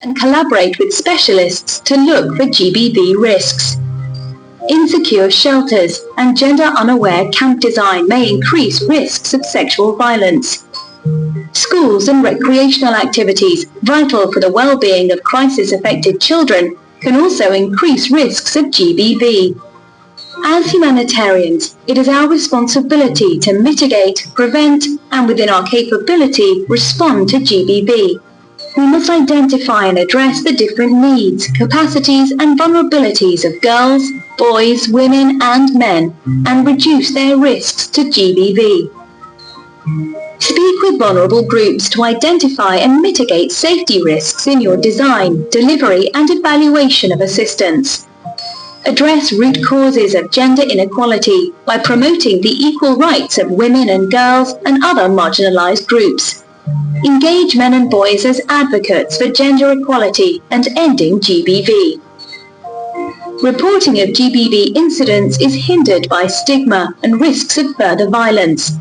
and collaborate with specialists to look for GBV risks. Insecure shelters and gender-unaware camp design may increase risks of sexual violence. Schools and recreational activities, vital for the well-being of crisis-affected children, can also increase risks of GBV. As humanitarians, it is our responsibility to mitigate, prevent, and within our capability, respond to GBV. We must identify and address the different needs, capacities, and vulnerabilities of girls, boys, women, and men, and reduce their risks to GBV. Speak with vulnerable groups to identify and mitigate safety risks in your design, delivery, and evaluation of assistance. Address root causes of gender inequality by promoting the equal rights of women and girls and other marginalized groups. Engage men and boys as advocates for gender equality and ending GBV. Reporting of GBV incidents is hindered by stigma and risks of further violence.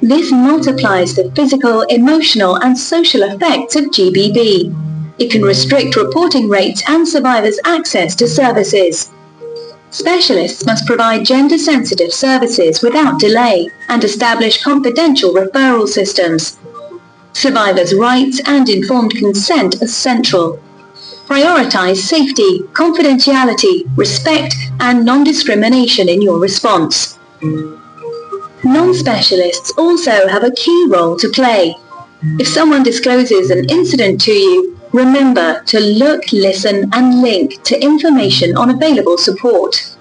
This multiplies the physical, emotional, and social effects of GBV. It can restrict reporting rates and survivors' access to services. Specialists must provide gender-sensitive services without delay and establish confidential referral systems. Survivors' rights and informed consent are central. Prioritize safety, confidentiality, respect, and non-discrimination in your response. Non-specialists also have a key role to play. If someone discloses an incident to you, remember to look, listen, and link to information on available support.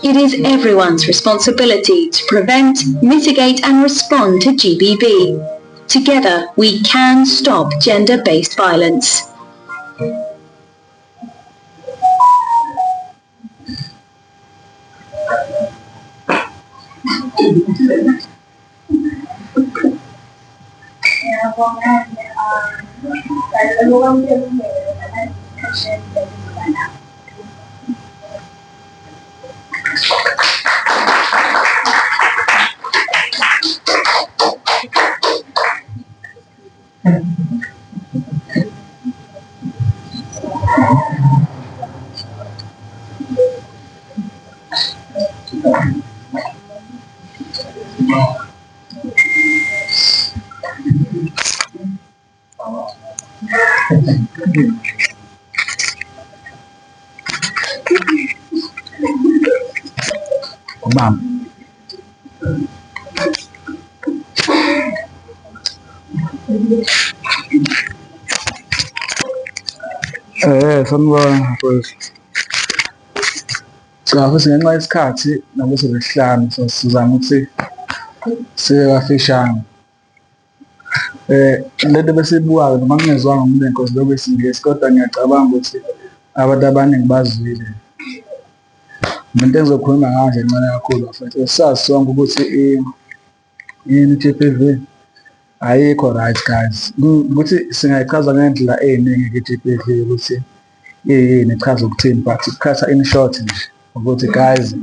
It is everyone's responsibility to prevent, mitigate, and respond to GBV. Together, we can stop gender-based violence. Ma'am. Sanibona mfowethu. Cha futhi ngenxa yesikhathi nakuthi lesihlanu so sizama ukuthi sibe kafishane. Lento besibukayo noma kungezwanga umuntu enkosi lokho isingisi kodwa ngiyacabanga ukuthi abantu abaningi bazwile. Into engizokhuluma ngayo nje encane kakhulu mfowethu. Sazi sonke ukuthi i-GBV ayikho right guys. Ukuthi singayichaza ngendlela eziningi i-GBV ukuthi yini ichaza ukuthini but ikhatha in short nje ukuthi guys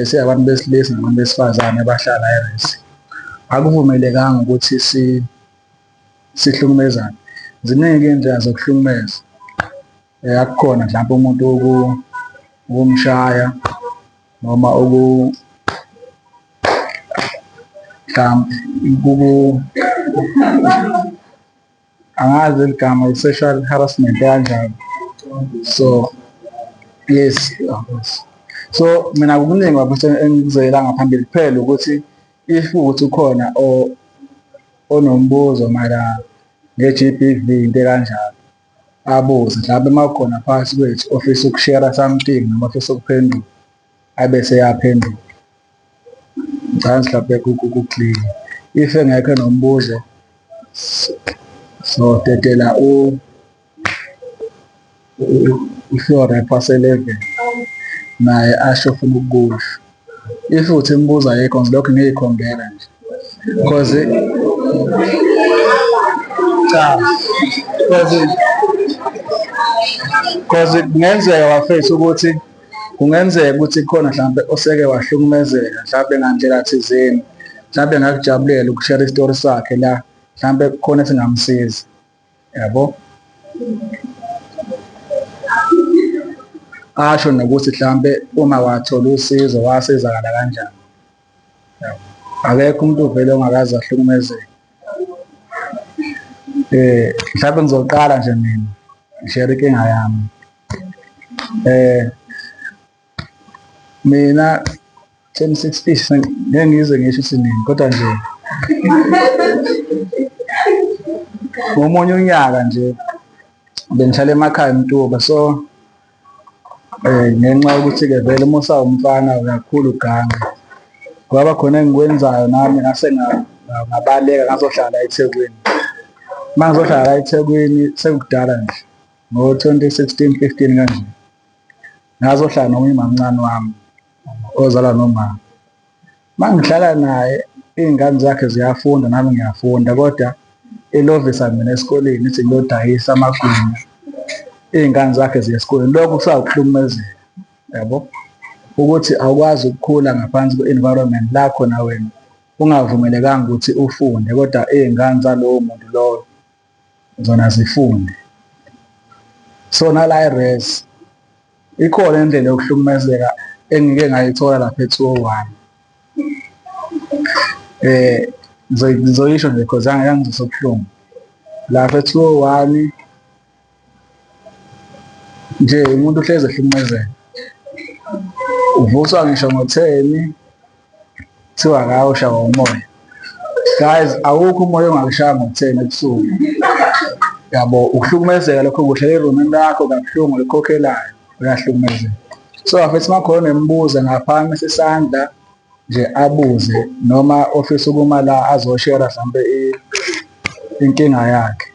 siyabantu besilisa nabantu besifazane abahlala e-race. Akuvumelekanga ukuthi sihlukumezane. Ziningi indlela zokuhlukumeza. Akukhona mhlawumbe umuntu ukumshaya noma angazi igama i-sexual harassment kanjalo. So yes, so mina kuningi ukuthi engikuzela ngaphambili kuphela ukuthi if ukuthi ukhona onombuzo mayelana nge-GBV into kanjalo abuze mhlawumbe uma kukhona phakathi kwethu ofisa ukushare something noma ofisa ukuphendula abese yaphendula. Ngicabanga mhlawumbe ku-clear. If engekho nombuzo so tetela uFlora wase-11 naye asho ufuna ukusho. If uthi imbuzo ayikho ngilokhu ngiyikhombela nje because kungenzeka wafethu ukuthi kungenzeka ukuthi khona mhlawumbe oseke wahlukumezeka mhlawumbe ngandlela thizeni mhlawumbe ngakujabulela ukushare istory sakhe la mhlawumbe khona singamsiza yabo. asho nokuthi mhlambe uma wathola usizo wasizakala kanjani. Akekho umuntu uvele ongakaze ahlukumezeke. Mhlawumbe ngizoqala nje mina ngishare inkinga yami. Mina 1060 ngeke ngize ngisho isinini kodwa nje ngomunye unyaka nje bengihlala emakhaya eMtuba, so ngenxa yokuthi-ke vele uma usawumfana kakhulu uganga, kwaba khona engikwenzayo nami ngase ngabaleka ngazohlala eThekwini. Uma ngizohlala eThekwini sekudala nje ngo-2016-15 kanje, ngazohlala nomima mncane wami ozalwa nomama. Uma ngihlala naye iy'ngane zakhe ziyafunda nami ngiyafunda, kodwa ilovisa mina esikoleni ithi ngiyodayisa amagwinya, iy'ngane zakhe ziya esikoleni. Lokho kusawukuhlukumezeka, yabo, ukuthi awukwazi ukukhula ngaphansi kwe-environment la khona wena ungavumelekanga ukuthi ufunde, kodwa iy'ngane zalowo muntu loyo zona zifunde. So nala i-res ikhona indlela yokuhlukumezeka engike ngayithola lapha e-201. Ngizoyisho nje because yangizwisa ubuhlungu lapha e-201 nje, umuntu uhlezi ehlukumezeka, uvuswa ngisho ngo-10 kuthiwa akawushawa umoya. Guys, awukho umoya ongakushaya ngo-10 ebusuku, yabo. Ukuhlukumezeka lokho kuhlele erumini lakho kabuhlungu likhokhelayo, uyahlukumezeka. So afethu uma khona nembuzo ngaphansi isandla nje abuze, noma ofisa ukuma la azoshera mhlambe inkinga yakhe,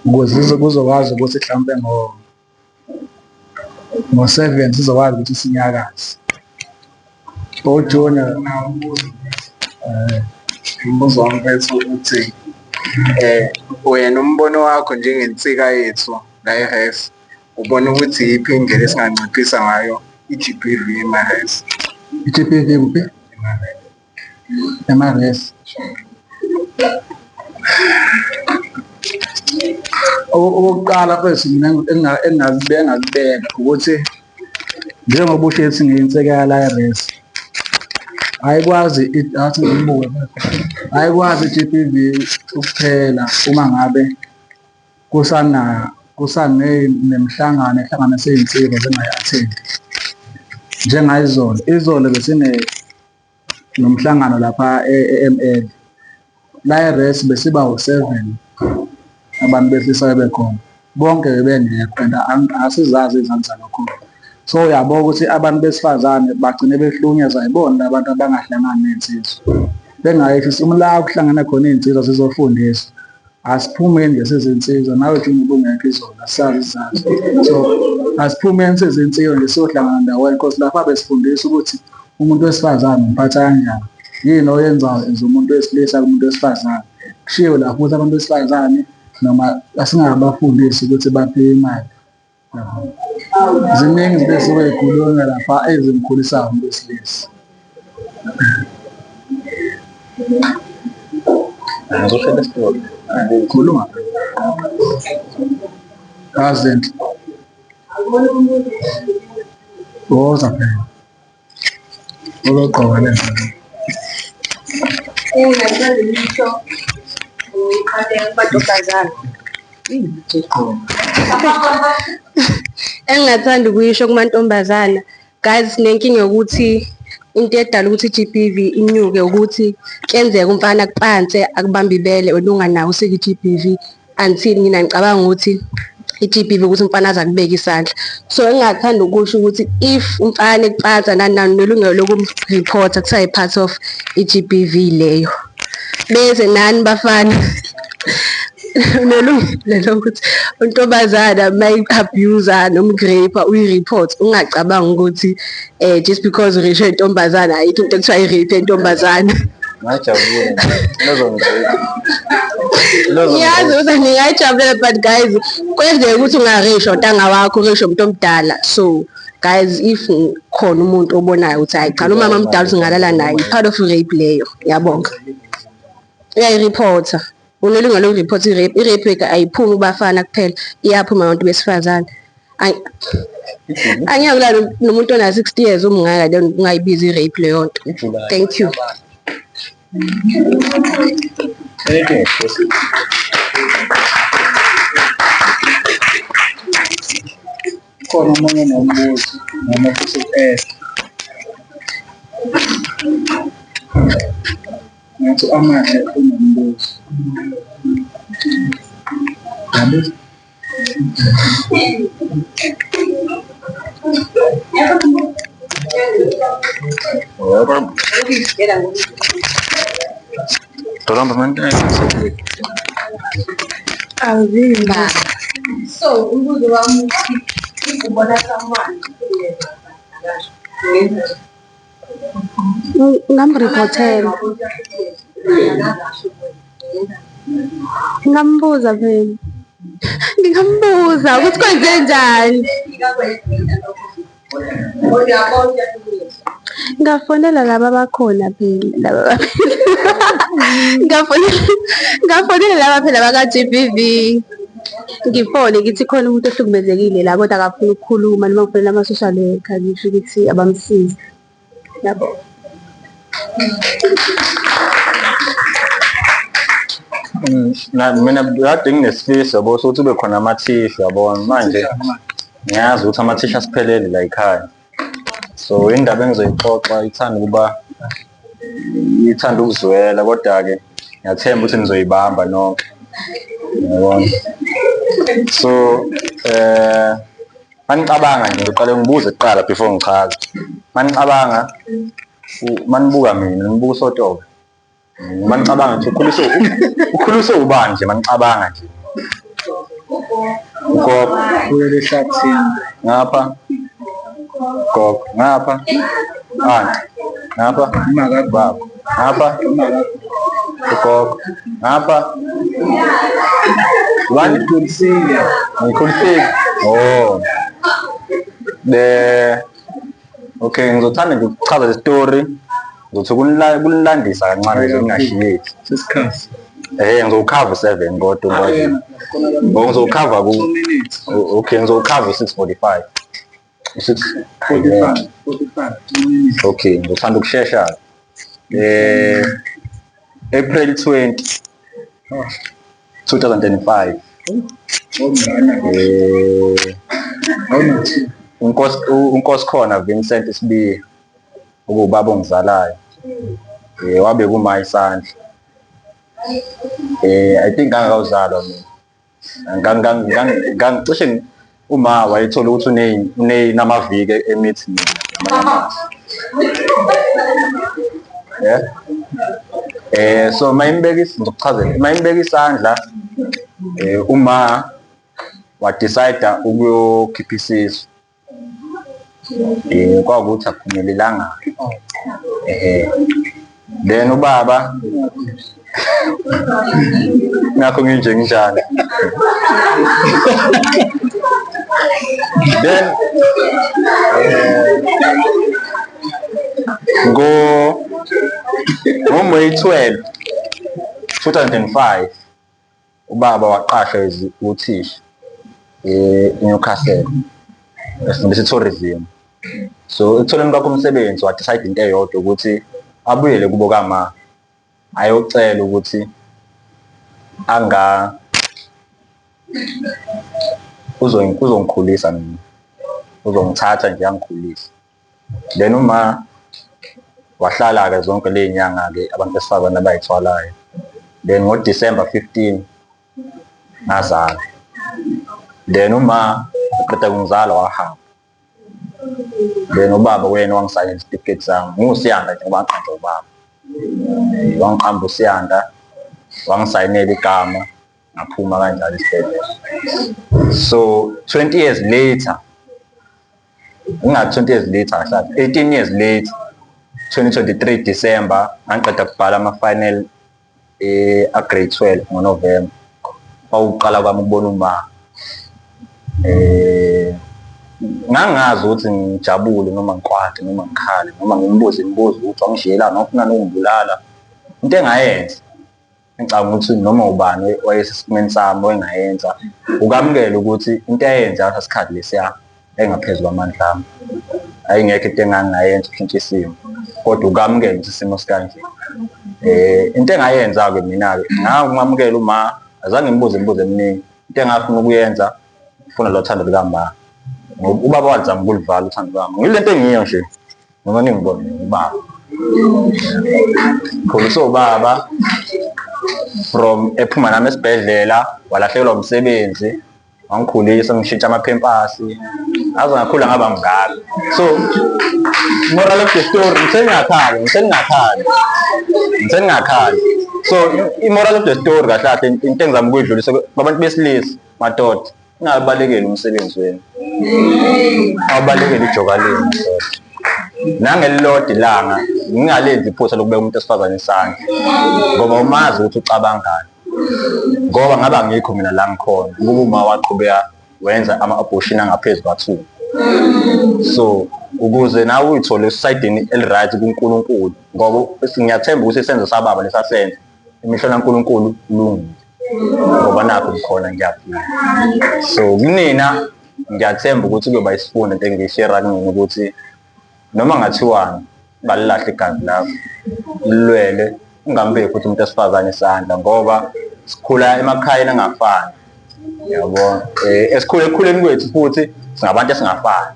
ukuze kuzokwazi ukuthi mhlambe ngo-7 sizokwazi ukuthi sinyakaze. Junior, umbuzo wami mfethu uthi wena umbono wakho njengensika yethu la e-res, ubona ukuthi yiphi indlela esinganciphisa ngayo i-GBV ema-res? i-GBV kuphi? Ema-res. Okokuqala mfethu mina engingazibeka ukuthi njengoba usho ethi ngiyinsekela la e-res, ayikwazi i-GBV ukuphela uma ngabe kusanemihlangano ehlanganisa iy'nsizwa zingayi-attend. Njengayizolo, izolo nomhlangano lapha e-ML, la e-res besiba u-7 abantu behlisa bekhona, bonke bebengekho and asizazi izansi zalakhona. So uyabona ukuthi abantu besifazane bagcine behlukunyezwa yibona abantu abangahlangani ney'nsizwa. Bengayisho la kuhlangana khona iy'nsizwa zizofundiswa, asiphumeni nje sizinsizwa, nawe Junior ubungekho izona sazi isizathu. So asiphumeni sizinsizwa nje siyohlangana ndawonye, because lapha besifundisa ukuthi umuntu wesifazane umphatha kanjani, yini oyenzayo as umuntu wesilisa kumuntu wesifazane. Kushiwo lapho ukuthi abantu besifazane noma asingabafundisi ukuthi baphiwe imali. Ziningi izinto esuke y'khulunywa lapha ezimkhulisayo umuntu wesilisa. Ngizoshela isitori. Khuluma. Kazinhle. Woza phela. Uloqoka lento. Engathanda ngisho kumantombazana. Engingathanda ukuyisho kumantombazana, guys, nenkinga yokuthi into edala ukuthi i-GBV inyuke ukuthi kuyenzeka umfana kupanse akubamba ibele wena unganawo useke-GBV, until mina ngicabanga ukuthi i-GBV ukuthi umfana aze akubeka isandla. So engingathanda ukusho ukuthi if umfana ekupansa nani nelungelo lokumreporta kuthiwa i-part of i-GBV leyo, bese nani bafana nelungelo lokuthi untombazana mayi-abuser noma uku-rape uyi-report, ungacabanga ukuthi just because urisho intombazana ayikho into ekuthiwa i-rape yentombazana. Ngajabule. Ngiyazi ukuthi ngingayijabulela, but guys kwenzeka ukuthi ungarisho ntanga wakho urisho umuntu omdala. So guys, if khona umuntu obonayo ukuthi hayi cha umama omdala singalala naye, part of rape leyo, yabonga, uyayireporta. unelungelo lokuripota i-rape. I-rape ayiphumi kubafana kuphela, iyaphuma abantu besifazane. Angiyakulala nomuntu ona 60 years umngaka then ungayibiza i-rape leyo nto. Thank you. Khona omunye nombuzo noma futhi u-ask. Ngathi amahle unombuzo. So, umbuzo wami uthi ubona someone ngamreportela. Ngambuza phela. Ngingambuza ukuthi kwenze njani. Ngafonela laba abakhona phela laba. Ngafonela laba phela baka GBV. Ngifone ngithi khona umuntu ohlukumezekile la kodwa akafuni ukukhuluma noma kufanele ama-social worker ngisho ukuthi abamsize. Yabo. Mina kade nginesifiso yabo sokuthi ube khona amathishu yabona manje ngiyazi ukuthi amathishu asiphelele la ekhaya, so indaba engizoyixoxa ithanda ukuzwela kodwa-ke ngiyathemba ukuthi nizoyibamba nonke yabona. So manicabanga nje ngiqale ngibuze kuqala before ngichaza. Manicabanga manibuka mina nibuka uSotobe, manicabanga nje ukhuliswe ubani nje manicabanga nje. Gogo Kuleli hlathini. ngapha, gogo ngapha, aunt ngapha, baba ngapha, ugogo ngapha, ubani? Ngikhulisile. Oh, okay, ngizothanda nje ukuchaza le story, ngizothi kunilandisa kancane nje ngingashiyeki. Sisikhathi. Ngizokhava 7 kodwa ngizokhava okay, ngizokhava 6:45. 45. Okay, ngizothanda ukushesha. April 20, 2005. uNkosikhona Vincent Sibiya ubaba ongizalayo wabe kuma isandla. I think ngangawuzalwa mina ngangicishe uma wayethola ukuthi unamaviki emithi so mayimbeka isandla uma wadecide ukuyokhipha isisu kwakuthi aphumelelanga. Then ubaba ngakho nginje njani. Then ngo-May 12, 2005 ubaba waqashwa uthisha eNewcastle esifundisa tourism. So ekutholeni kwakho umsebenzi wadecide into eyodwa ukuthi abuyele kubo kama ayocela ukuthi uzongikhulisa mina, uzongithatha nje angikhulise. Then uma wahlala-ke zonke ley'nyanga-ke abantu besifazane abayithwalayo. Then ngo-December 15 ngazala. Then uma eqeda kungizala wahamba. Then ubaba wena wangisayina isitifiketi sami nguSiyanda nje ngoba ngiqamba ubaba. Wangiqamba uSiyanda wangisayinela igama ngaphuma kanjalo isibhedlela. So 20 years later, ingathi 20 years later kahle 18 years later, 2023 December ngiqeda kubhala ama-final grade 12 ngoNovember. Kwawuqala kwami ukubona uma ngangazi ukuthi ngijabule noma ngikwate noma ngikhale noma ngimbuze imibuzo ukuthi wangishiyelani ufuna nokungibulala. Into engayenza ngicabanga ukuthi noma ubani wayesesimeni sami oyengayenza ukamukela ukuthi into eyenza ngaleso sikhathi lesiya engaphezu kwamandla ami. Ayingekho into engangayenza ukushintsha isimo, kodwa ukamukela ukuthi isimo sikanje. Into engayenza-ke mina-ke ngamukela uma azange ngibuze imibuzo eminingi. Into engafuna ukuyenza ngifuna lo thando likama, ngoba ubaba walizama ukulivala uthando lwami. Ngilento engiyo nje noma ningibone ubaba khulisa ubaba from ephuma nami esibhedlela, walahlekelwa umsebenzi, wangikhulisa ngishintsha amaphempasi, aze ngakhula ngaba ngalo. So moral of the story, ngisengakhali. So i-moral of the story kahle kahle into engizama ukuyidlulisa kwabantu besilisa, madoda, ingabalekeli umsebenzi wenu, awubalekeli ijoka lenu madoda. Nangelilodwa ilanga ngingalenzi iphutha lokubeka umuntu esifazane isandla, ngoba umazi ukuthi ucabangani, ngoba ngaba ngikho mina la ngikhona ukuba uma waqhubeka wenza ama-abortion angaphezu kwa-2. So ukuze nawe uyithole esayidini eli-right kuNkulunkulu, ngoba ngiyathemba ukuthi isenzo sababa lesasenza imihlona kaNkulunkulu kulungile, ngoba nakho ngikhona ngiyaphila. So kunina ngiyathemba ukuthi kuyoba isifundo into engiyishera kunina ukuthi noma ngathiwani ungalilahle igazi lakho, lilwele, ungambeki futhi umuntu esifazane isandla, ngoba sikhula emakhayeni angafani, yabona. Ekukhuleni kwethu futhi singabantu esingafani,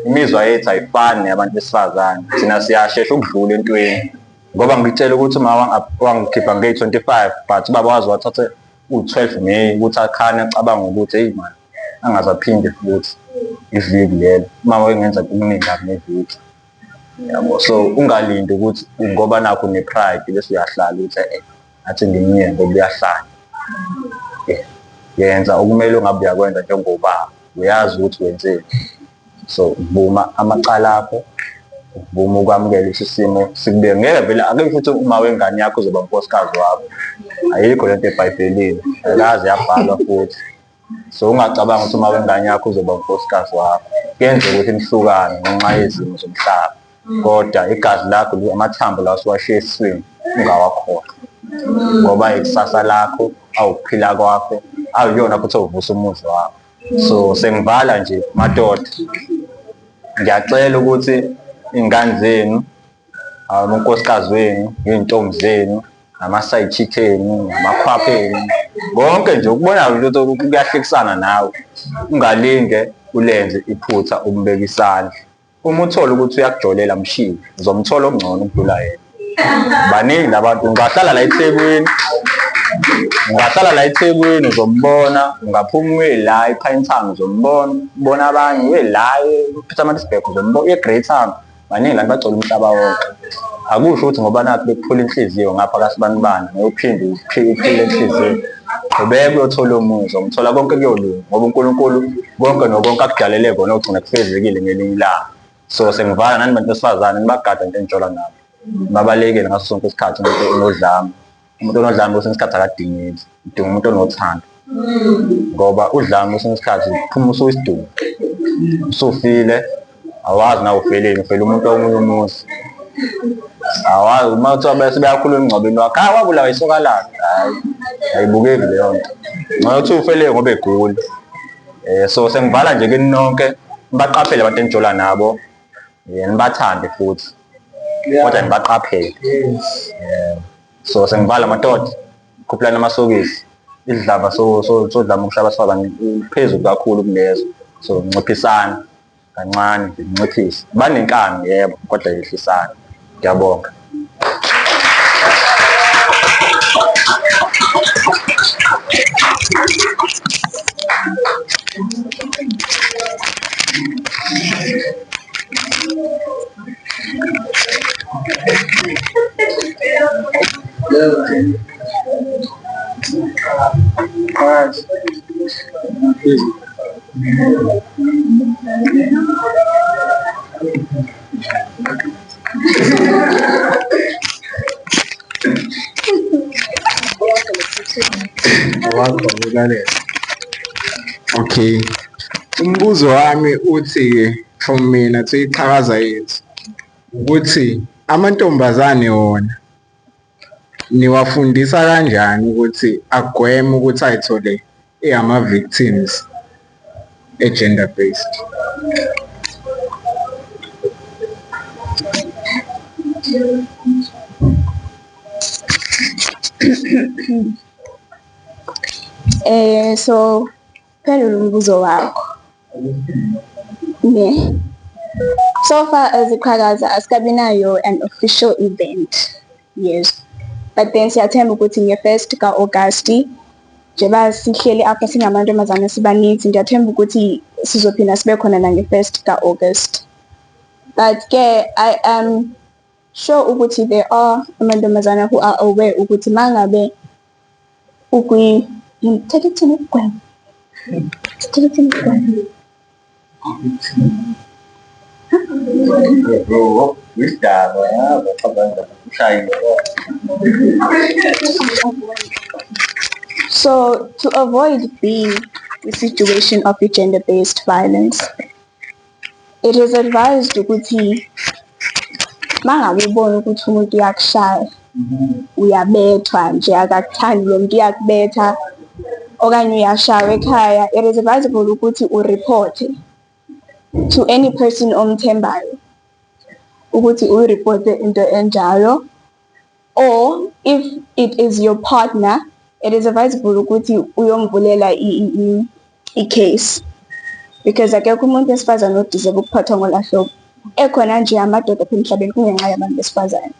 imizwa yethu ayifani neyabantu besifazane, thina siyashesha ukudlula entweni. Ngoba ngitshela ukuthi uma wangikhipha nge-25 but ubaba wazi wathathe u-12 May ukuthi akhane acabanga ukuthi hey man angazaphinde futhi iviki lelo, uma wayengenza okuningi neviki, yabo. So ungalindi ukuthi ngoba nakho ne-pride bese uyahlala ukuthi athi ngimnye ngoba uyahlala. Yenza okumele ungabe uyakwenza njengobaba, uyazi ukuthi wenzeni. So vuma amaqala akho, vuma ukwamukela isimo sikubeke. Ngeke vele ake futhi uma wengane yakho uzoba unkosikazi wakho, ayikho lento eBhayibhelini, akaze yabhalwa futhi. So ungacabanga ukuthi uma wengane yakho uzoba unkosikazi wakho, kuyenza ukuthi nihlukane ngenxa yezimo zomhlaba, kodwa igazi lakho amathambo lawo siwashiye esiswini ungawakhohlwa, ngoba ikusasa lakho awukuphila kwakho awuyona futhi ovusa umuzi wakho. So sengivala nje madoda, ngiyacela ukuthi ingane zenu, unkosikazi wenu, iy'ntombi zenu, ama-side chick enu, amakhwapha enu, bonke nje ukubona ukuthi kuyahlekisana nawe, ungalinge ulenze iphutha umbeke isandla. Uma uthola ukuthi uyakujolela mshiye, uzomthola okungcono ukudlula yena. Baningi labantu, ungahlala la eThekwini uzombona, ungaphuma uye la ePinetown uzombona, ubona abanye uye la ePietermaritzburg uzombona, uye eGreytown, baningi la bagcwele umhlaba wonke. Akusho ukuthi ngoba nakho bekuphula inhliziyo ngapha kasibanibani uyophinde uphile inhliziyo, qhubeka uyothola omunye, uzomthola konke kuyolunga, ngoba uNkulunkulu konke nokonke akudalele kona ugcina kufezekile ngelinye ilanga. So sengivala nani bantu besifazane nibagada into enitshola nabo, babalekele ngaso sonke isikhathi umuntu onodlame. Umuntu onodlame kwesinye isikhathi akadingeki, udinga umuntu onothando, ngoba udlame kwesinye isikhathi uphuma usuyisidumbu, usufile, awazi nawe ufeleni, ufele umuntu omunye umuzi, awazi uma kuthiwa bese beyakhuluma emngcwabeni wakho, wabulawa isoka lakhe, hayi ayibukeki leyo nto, ngoba uthi ufele ngoba egula. So sengivala nje kini nonke, nibaqaphele abantu enitshola nabo, nibathande futhi, kodwa nibaqaphele. So sengivala madoda, khuphulani amasokisi, idlava sodlama ukushaya abasifazane phezulu kakhulu kulezo. So nciphisana kancane, nciphise, banenkani yebo, kodwa yehlisana. Ngiyabonga. Okay, umbuzo wami uthi from mina to iqhaza yethu ukuthi amantombazane wona niwafundisa kanjani ukuthi agweme ukuthi ayithole ama-victims e-gender based? So phendula umbuzo wakho. Ne. So far as iqhakaza asikabi nayo an official event. Yes. But then siyathemba ukuthi nge-1st ka-August njengoba sihleli apha singamantombazane sibaninzi ndiyathemba ukuthi sizophinda sibe khona nange-1st ka-August. But ke I am sure ukuthi there are amantombazane who are aware ukuthi mangabe So to avoid being the situation of the gender-based violence, it is advised ukuthi mangabe ubona ukuthi umuntu uyakushaya uyabethwa nje akakuthandi lo muntu uyakubetha okanye uyashaywa ekhaya, it is advisable ukuthi ureporte to any person omthembayo ukuthi ureporte into enjalo, or if it is your partner it is advisable ukuthi uyomvulela i-case, because akekho umuntu wesifazane odeserve ukuphathwa ngolahlobo. Ekhona nje amadoda apha emhlabeni kungenxa yabantu besifazane.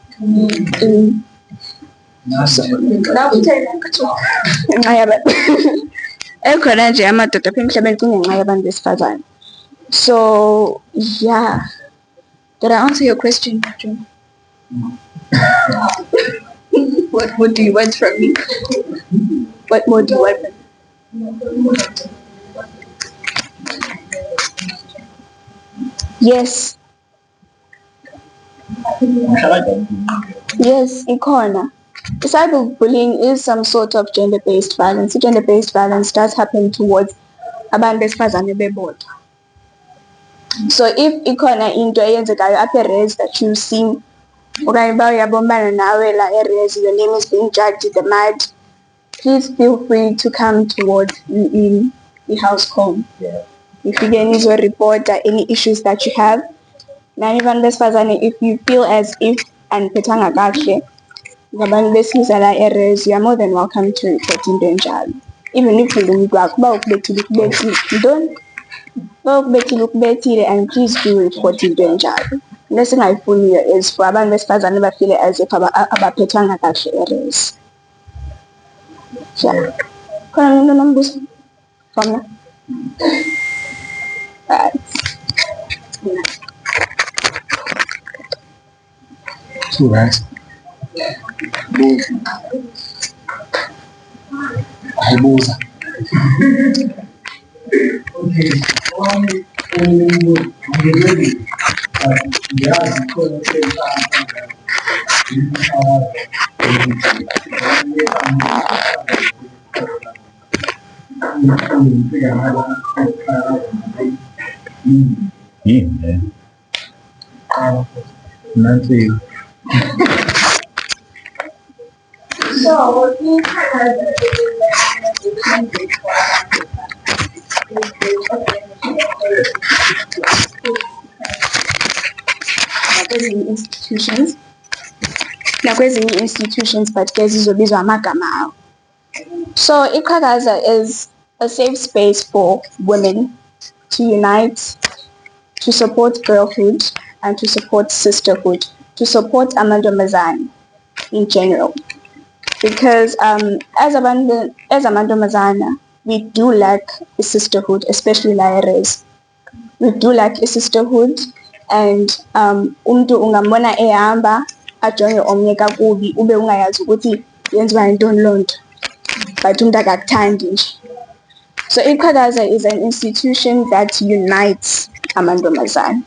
Ekhona nje amadoda apha emhlabeni kungenxa yabantu besifazane. So yeah, did I answer your question, June? What more do you want from me? What more do you want from me? Yes. Yes, ikhona. Cyberbullying is some sort of gender-based violence. Gender-based violence does happen towards abantu besifazane bebodwa. So if ikhona into eyenzekayo apha e-res that you see okanye uba uyabombana nawe la e-res, your name is being dragged in the mud, please feel free to come towards the house call. Ifike nizoreporta any issues that you have. Nani bantu besifazane, if you feel as if aniphathanga kahle ngabantu besilisa la e-res, you are more than welcome to report into enjalo. Even if umuntu wakho uba ukubethile ukubethile, and please do report into enjalo. Lesingayifuniyo is for abantu besifazane bafile as if abaphethwanga kahle e-res. Yeah. Khona umuntu onombuzo? From right. Two guys. Buza. Nanti. So, nakwezinye institutions but ke zizobizwa amagama awo. So iqhakaza is a safe space for women to unite, to support girlhood, and to support sisterhood, to support amantombazane in general. Because as amantombazane, we do lack a sisterhood, especially la e-res. We do lack a sisterhood, and umntu ungambona ehamba ajonge omnye kakubi ube ungayazi ukuthi yenziwa yintoni loo nto, but umntu akakuthandi nje. So iqhakaza is an institution that unites amantombazane.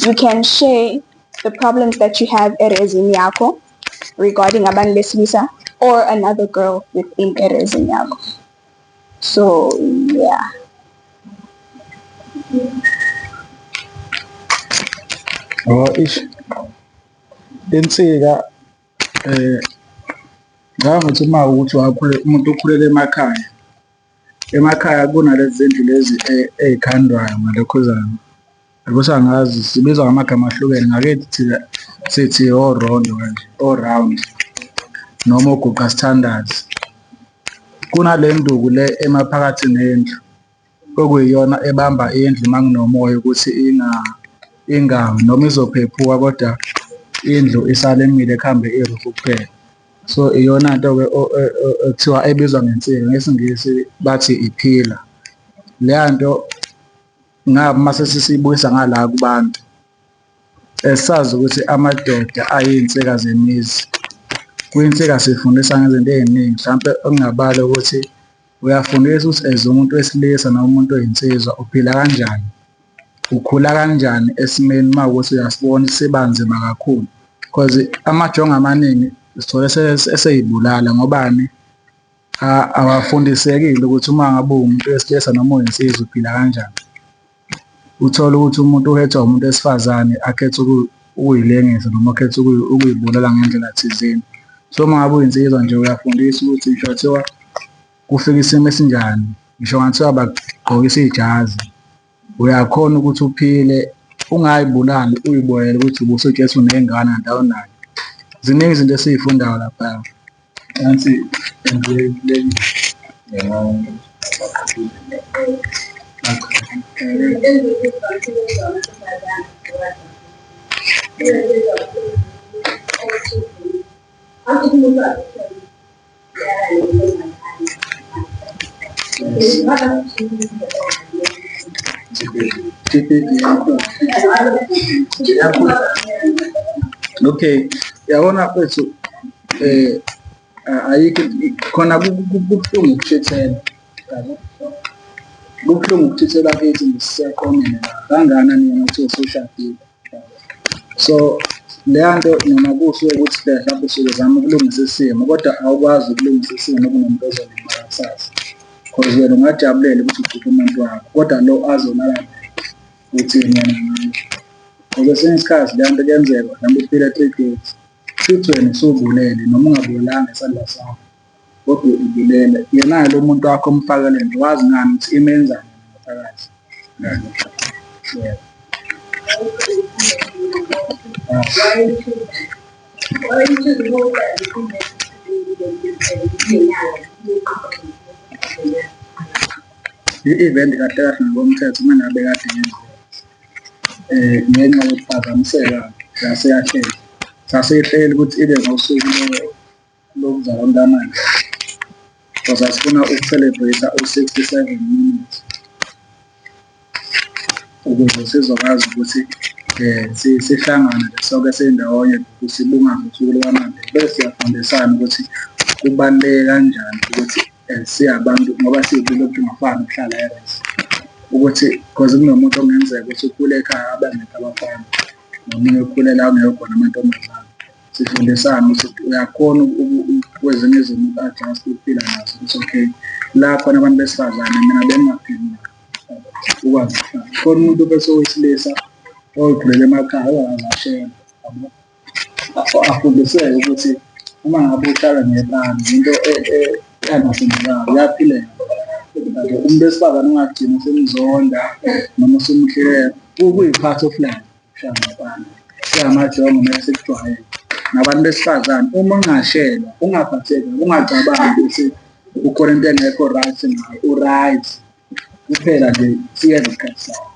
You can share the problems that you have erezini yakho regarding abantu besilisa or another girl within erezini yakho. So yeah. Insika Ngicabanga ukuthi uma ukuthi umuntu ukhulele emakhaya kunalezi zindlu lezi ey'khandwayo ngalokhuzana. Akusa ngazi sibizwa ngamagama ahlukene ngakithi thina sithi orondo kanje, o-round noma oguqa standards. Kunale nduku le emaphakathi nendlu okuyiyona ebamba indlu uma kunomoya ukuthi ingawi noma izophephuka kodwa indlu isale emile kuhambe irufu kuphela. So iyona nto-ke ekuthiwa ebizwa ngensika ngesingisi bathi iphila. Leya nto ngabe mase sisibuyisa ngala kubantu esazi ukuthi amadoda ayinsika zemizi. Kwinsika sifundisa ngezinto ey'ningi mhlampe okungabala ukuthi uyafundisa ukuthi as umuntu wesilisa noma umuntu oyinsizwa uphila kanjani, ukhula kanjani esimeni uma ukuthi uyasibona sibanzima kakhulu because amajongo amaningi sithole eseyibulala ngobani awafundisekile ukuthi uma ngabe umuntu wesilisa noma oyinsizwa uphila kanjani. Uthola ukuthi umuntu uhethwa umuntu wesifazane akhethe ukuyilengisa noma akhethe ukuyibulala ngendlela thizeni. So uma ngabe uyinsizwa nje uyafundisa ukuthi ngisho kuthiwa kufika isimo esinjani, ngisho ngathiwa bagqokisa ijazi, uyakhona ukuthi uphile ungayibulali uyiboyele ukuthi ubusujesu uney'ngane kanti awunayo. Ziningi izinto esiy'fundayo lapha. Nansi okay, yabona kwethu ayikho khona kubuhlungu ukushithela. Kubuhlungu ukushithela kithi ngisiyakhona kangakanani yena ukuthi usushadile. So leya nto noma kusuke ukuthi mhlawumbe usuke zama ukulungisa isimo kodwa awukwazi ukulungisa isimo kunomuntu ozolimala kusasa. Because wena ungajabulela ukuthi ukhiphe umuntu wakho kodwa lo azolala ukuthi yena ngayo. Kwesinye isikhathi leya nto kuyenzeka mhlawumbe uphile 3 days futhi wena usubulele noma ungabulanga isandla sakho kodwa ubulele. Yena lo muntu wakho omfakele nje wazi ngani ukuthi imenzani ngaphakathi. Yeah. I-event kahle kahle ngokomthetho uma ngabe kade yenziwa ngenxa yokuphazamiseka sasehleli ukuthi ibe ngosuku lokuzalwa kukamanje because sifuna ukucelebrate u-67 minutes ukuze sizokwazi ukuthi sihlangane sonke sindawonye sibungaze usuku lukamanje bese siyafundisana ukuthi kubaluleke kanjani ukuthi siyabantu ngoba siyibile kungafani ukuhlala eRest ukuthi because kunomuntu ongenzeka ukuthi ukhule ekhaya abangekho abafana nomunye ukhule la ungekho khona amantombazane. Sifundisana ukuthi uyakhona kwezinye izinto adjust ukuphila nazo ukuthi okay la khona abantu besifazane mina bengaphili ukwazi ukuhlala khona umuntu bese owesilisa oyikhulele emakhaya ongazashela afundiseke ukuthi uma ngabe uhlala nebani into yanasenzayo uyaphileka. Umuntu wesifazane ungagcina semzonda noma semhleleka kuyi-part of life kushaya ngaphandle siyamajongo mase kujwayele nabantu besifazane uma ungashela ungaphatheki ungacabangi ukuthi ukhona into engekho right ngayo u-right kuphela nje siyeza isikhathi sakho.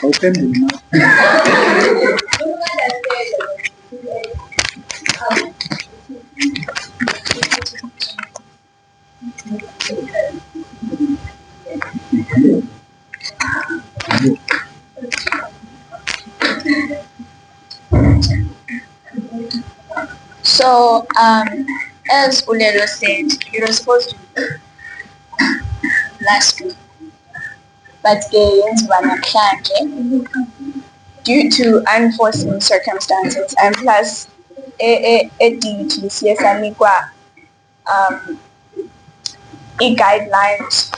Awuphendule manje. So, as Ulelo said, you were supposed to last week, but due to unforeseen circumstances and plus duties, yes, guidelines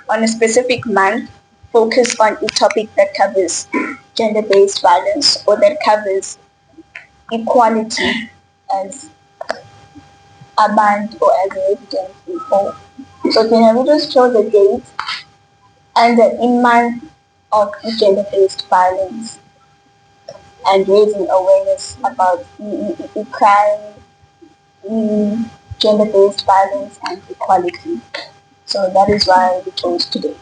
on a specific month focus on a topic that covers gender-based violence or that covers equality as a band or as a resident people. So can we just show the date and the month of gender-based violence and raising awareness about crime, gender-based violence and equality. So that is why we chose today.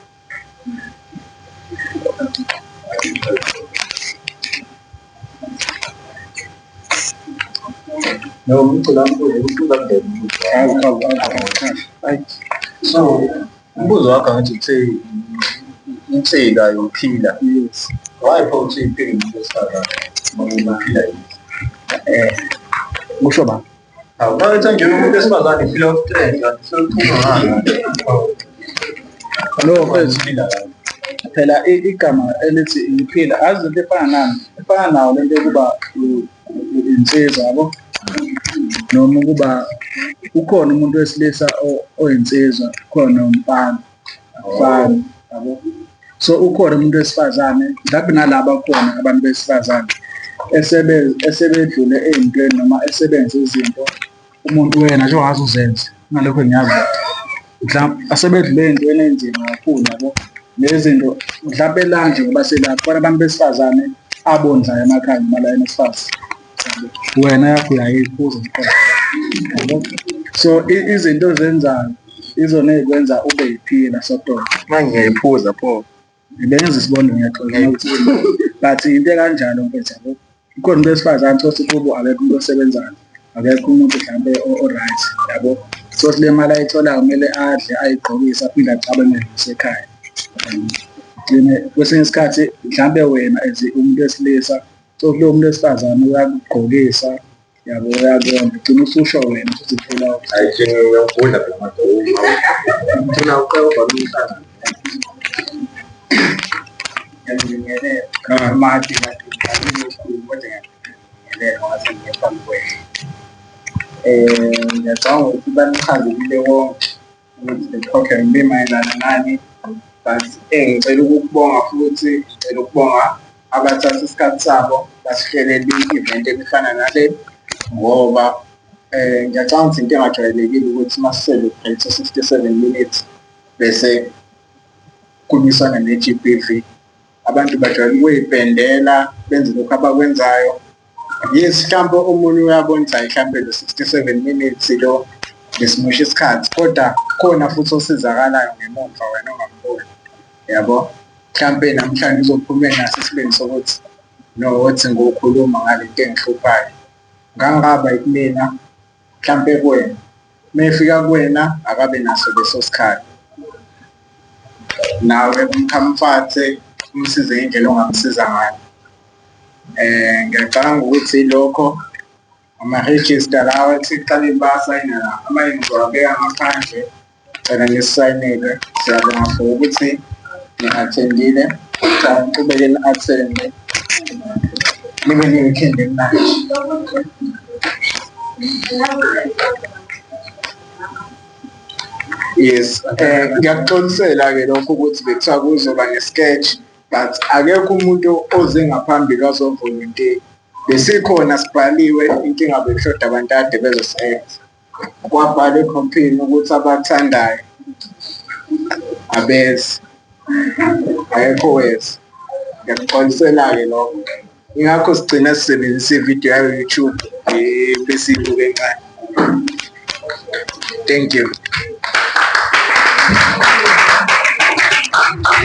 So umbuzo wakho ngathi uthe insika yophila. Yes. Why photo iphila ngosifazane uma uphila Kusho ba? awunathi nje umuntu wesifazane iphila of sokuphuma No, phela igama elithi iphila azinto efana nawo lento yokuba insizwa yabo noma ukuba ukhona umuntu wesilisa oyinsizwa khona umfana yabo so ukhona umuntu wesifazane mhlawumbe nalaba khona abantu besifazane esebedlule ey'ntweni noma esebenza izinto umuntu wena njengoba uzenze ngalokho ngiyazi mhlawumbe asebedlule ey'ntweni enzima kakhulu yabo nezinto mhlawumbe elanje ngoba selapho khona abantu besifazane abondlayo emakhaya noma la eNSFAS wena yakho uyayiphuza yabo so izinto ozenzayo izona ezikwenza ube yiphila sodwa manje ngiyayiphuza pho benza isibonda ngiyaxoxa but into ekanjalo mfethu yabo ukhona umuntu wesifazane so kubo akekho umuntu osebenzayo akekho umuntu mhlawumbe o-right yabo so le mali ayitholayo kumele adle ayigqokise aphinde acabane nasekhaya kwesinye isikhathi mhlawumbe wena as umuntu wesilisa so kulo muntu wesifazane uyakugqokisa yabo uyakwenza ugcina ususho wena futhi phela hayi nje uyakudla phela madodana ufuna uqala ubhalisa ngiyacabanga ukuthi banichazekile wonke ukuthi le program bemayelana nani but ngicela ukukubonga futhi ngicela ukubonga abathatha isikhathi sabo basihlelele i-event efana nale ngoba ngiyacabanga ukuthi into engajwayelekile ukuthi masicelebrate 67 minutes bese kumisana ne-GBV abantu bajwayele ukuyibhendela benze lokhu abakwenzayo yes mhlawumbe omunye uyabona mhlawumbe lo 67 minutes lo besimosha isikhathi kodwa khona futhi osizakalayo ngemuva wena ongamboni yabo mhlawumbe namhlanje uzophuma naso isibindi sokuthi no wathi ngokhuluma ngale nto engihluphayo ngangaba kumina mhlawumbe kuwena mefika kuwena akabe naso leso sikhathi nawe umcomforte umsize indlela ongamsiza ngayo ngiyacabanga ukuthi lokho ama-register lawa ethi kuqala basayina la amanye ngizowabeka ngaphandle cela ngisayinele siyabonga for ukuthi ni-attendile ngicubeke ni-attende nibe ne-weekend emnandi yes ngiyakuxolisela-ke lokho ukuthi bekuthiwa kuzoba ne-sketch but akekho umuntu oze ngaphambi kazovolontiya besikhona sibhaliwe inkinga bekushoda abantu ade bezosebenza kwabhalwa ekhompini ukuthi abathandayo abeze akekho weza ngiyakuxolisela-ke lokho ingakho sigcina sisebenzisa ividiyo yayo YouTube besiyibuke encane. Thank you.